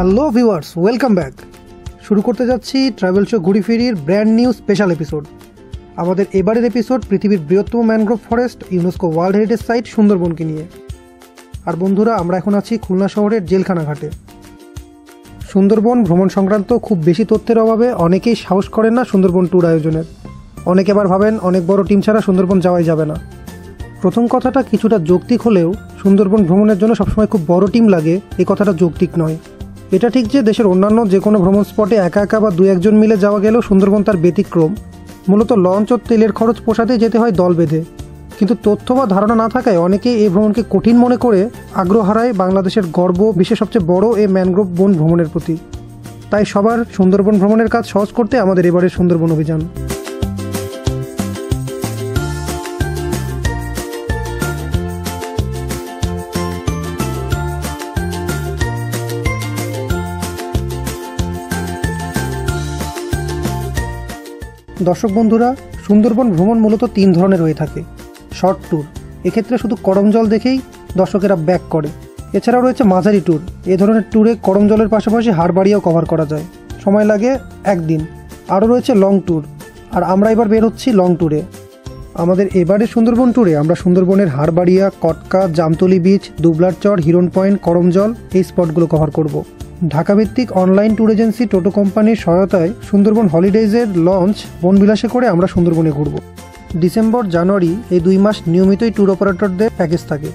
Hello viewers, welcome back. শুরু করতে যাচ্ছি ট্রাভেল শো ঘুরি ফিরির ব্র্যান্ড নিউ স্পেশাল এপিসোড। আমাদের এবারের এপিসোড পৃথিবীর বৃহত্তম mangrove forest UNESCO world heritage site সুন্দরবনকে নিয়ে। আর বন্ধুরা, আমরা এখন আছি খুলনা শহরের জেলখানা ঘাটে। সুন্দরবন ভ্রমণ সংক্রান্ত খুব বেশি তথ্যের অভাবে অনেকেই সাহস করেন না সুন্দরবন ট্যুর আয়োজনের। অনেকে আবার ভাবেন অনেক বড় টিম ছাড়া সুন্দরবন যাওয়াই যাবে না। প্রথম কথাটা কিছুটা যৌক্তিক হলেও সুন্দরবন ভ্রমণের জন্য সবসময় খুব বড় টিম লাগে, এই কথাটা যৌক্তিক নয়। এটা ঠিক যে দেশের অন্যান্য যে কোনো ভ্রমণ স্পটে একা একা বা 2-1 জন মিলে যাওয়া গেলেও সুন্দরবন তার ব্যতিক্রম। মূলত লঞ্চ ও তেলের খরচ পোষাতে যেতে হয় দল বেঁধে। কিন্তু তথ্য বা ধারণা না থাকায় অনেকেই এই ভ্রমণকে কঠিন মনে করে আগ্রহ হারায় বাংলাদেশের গর্ব, বিশ্বের সবচেয়ে বড় এই ম্যানগ্রোভ বন ভ্রমণের প্রতি। তাই সবার সুন্দরবন ভ্রমণের কাজ সহজ করতে আমাদের এবারের সুন্দরবন অভিযান। দর্শক বন্ধুরা, সুন্দরবন ভ্রমণ মূলত 3 ধরনের হয়ে থাকে। শর্ট ট্যুর, এক্ষেত্রে শুধু করমজল দেখেই দর্শকেরা ব্যাক করে। এছাড়াও রয়েছে মাঝারি ট্যুর, এ ধরনের ট্যুরে করমজলের পাশাপাশি হাড়বাড়িয়াও কভার করা যায়, সময় লাগে 1 দিন। আরও রয়েছে লং ট্যুর, আর আমরা এবার বের হচ্ছি লং ট্যুরে। আমাদের এবারের সুন্দরবন ট্যুরে আমরা সুন্দরবনের হাড়বাড়িয়া, কটকা, জামতলি বিচ, দুবলার চর, হিরন পয়েন্ট, করমজল এই স্পটগুলো কভার করব। ঢাকাভিত্তিক অনলাইন ট্যুর এজেন্সি টোটো কোম্পানির সহায়তায় সুন্দরবন হলিডেজের লঞ্চ বনবিলাসে করে আমরা সুন্দরবনে ঘুরব। ডিসেম্বর, জানুয়ারি এই 2 মাস নিয়মিতই ট্যুর অপারেটরদের প্যাকেজ থাকে।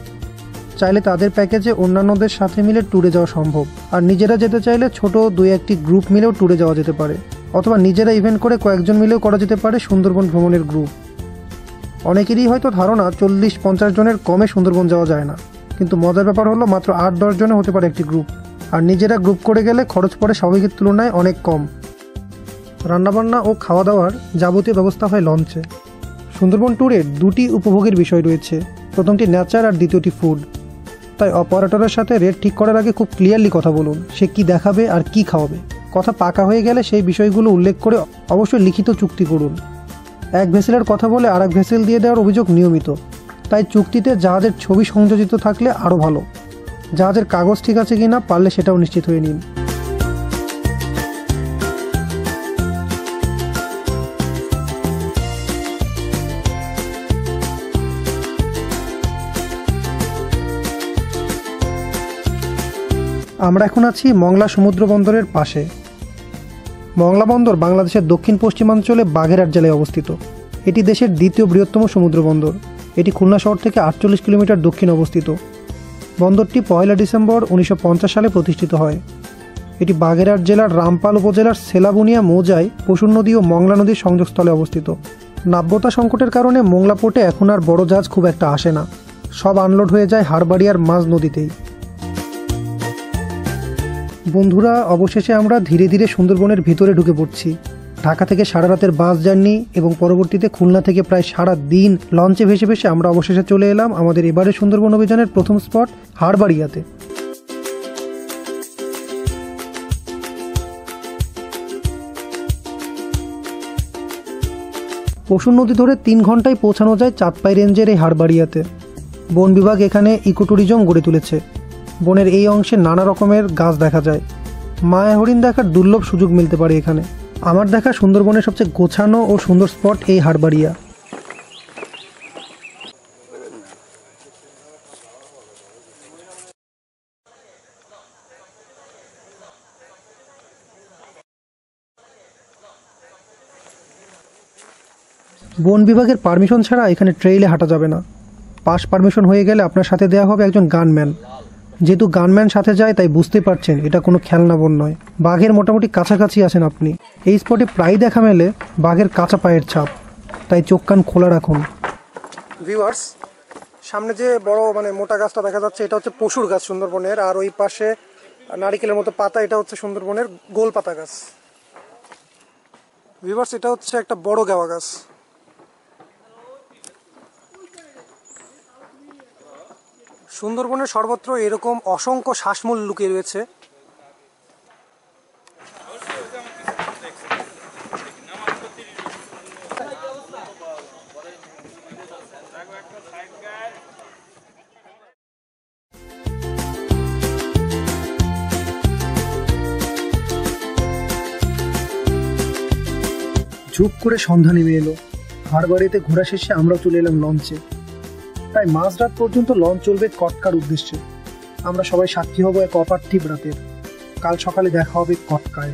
চাইলে তাদের প্যাকেজে অন্যান্যদের সাথে মিলে ট্যুরে যাওয়া সম্ভব। আর নিজেরা যেতে চাইলে ছোট 2-1টি গ্রুপ মিলেও ট্যুরে যাওয়া যেতে পারে, অথবা নিজেরা ইভেন্ট করে কয়েকজন মিলেও করা যেতে পারে সুন্দরবন ভ্রমণের গ্রুপ। অনেকেরই হয়তো ধারণা 40-50 জনের কমে সুন্দরবন যাওয়া যায় না, কিন্তু মজার ব্যাপার হলো মাত্র 8-10 জনে হতে পারে একটি গ্রুপ। আর নিজেরা গ্রুপ করে গেলে খরচ পড়ে স্বাভাবিকের তুলনায় অনেক কম। রান্নাবান্না ও খাওয়া দাওয়ার যাবতীয় ব্যবস্থা হয় লঞ্চে। সুন্দরবন ট্যুরের 2টি উপভোগের বিষয় রয়েছে, প্রথমটি নেচার আর দ্বিতীয়টি ফুড। তাই অপারেটরের সাথে রেট ঠিক করার আগে খুব ক্লিয়ারলি কথা বলুন, সে কি দেখাবে আর কি খাওয়াবে। কথা পাকা হয়ে গেলে সেই বিষয়গুলো উল্লেখ করে অবশ্যই লিখিত চুক্তি করুন। এক ভেসেলের কথা বলে আরেক ভেসেল দিয়ে দেওয়ার অভিযোগ নিয়মিত, তাই চুক্তিতে জাহাজের ছবি সংযোজিত থাকলে আরও ভালো। জাহাজের কাগজ ঠিক আছে কিনা পারলে সেটাও নিশ্চিত হয়ে নিন। আমরা এখন আছি মংলা সমুদ্র বন্দরের পাশে। মংলা বন্দর বাংলাদেশের দক্ষিণ পশ্চিমাঞ্চলে বাগেরহাট জেলায় অবস্থিত। এটি দেশের 2য় বৃহত্তম সমুদ্র বন্দর। এটি খুলনা শহর থেকে 48 কিলোমিটার দক্ষিণে অবস্থিত। বন্দরটি 1 ডিসেম্বর 1950 সালে প্রতিষ্ঠিত হয়। এটি বাগেরহাট জেলার রামপাল উপজেলার সেলাবুনিয়া মৌজায় পশুর নদী ও মংলা নদীর সংযোগস্থলে অবস্থিত। নাব্যতা সংকটের কারণে মংলা পোর্টে এখন আর বড় জাহাজ খুব একটা আসে না, সব আনলোড হয়ে যায় হাড়বাড়িয়ার মাঝ নদীতেই। বন্ধুরা, অবশেষে আমরা ধীরে ধীরে সুন্দরবনের ভিতরে ঢুকে পড়ছি। ঢাকা থেকে সারা রাতের বাস জার্নি এবং পরবর্তীতে খুলনা থেকে প্রায় সারা দিন লঞ্চে ভেসে ভেসে আমরা অবশেষে চলে এলাম আমাদের এবারের সুন্দরবন অভিযানের প্রথম স্পট হাড়বাড়িয়াতে। পশুর নদী ধরে 3 ঘন্টায় পৌঁছানো যায় চাঁদপাই রেঞ্জের এই হাড়বাড়িয়াতে। বন বিভাগ এখানে ইকো ট্যুরিজম গড়ে তুলেছে। বনের এই অংশে নানা রকমের গাছ দেখা যায়। মায়া হরিণ দেখার দুর্লভ সুযোগ মিলতে পারে এখানে। আমার দেখা সুন্দরবনের সবচেয়ে গোছানো ও সুন্দর স্পট এই হাড়বাড়িয়া। বন বিভাগের পারমিশন ছাড়া এখানে ট্রেইলে হাঁটা যাবে না। পাস পারমিশন হয়ে গেলে আপনার সাথে দেওয়া হবে একজন গানম্যান। যেহেতু গানম্যান সাথে যায় তাই বুঝতে পারছেন এটা কোনো খেলনা বন নয়। বাঘের মোটামুটি কাছাকাছি আছেন আপনি। এই স্পটে প্রায় দেখা মেলে বাঘের কাঁচা পায়ের ছাপ, তাই চোখ কান খোলা রাখুন। ভিউয়ার্স, সামনে যে বড় মোটা গাছটা দেখা যাচ্ছে এটা হচ্ছে পশুর গাছ সুন্দরবনের, আর ওই পাশে নারিকেলের মতো পাতা, এটা হচ্ছে সুন্দরবনের গোল পাতা গাছ। ভিউয়ার্স, এটা হচ্ছে একটা বড় গেওয়া গাছ। সুন্দরবনের সর্বত্র এরকম অসংখ্য শ্বাসমূল লুকিয়ে রয়েছে। ঝুপ করে সন্ধ্যা নেমে এলো। হারবাড়িতে ঘোরা শেষে আমরাও চলে এলাম লঞ্চে। প্রায় মাঝরাত পর্যন্ত লঞ্চ চলবে কটকার উদ্দেশ্যে। আমরা সবাই সাক্ষী হব এক অপার্থিব রাতের। কাল সকালে দেখা হবে কটকায়।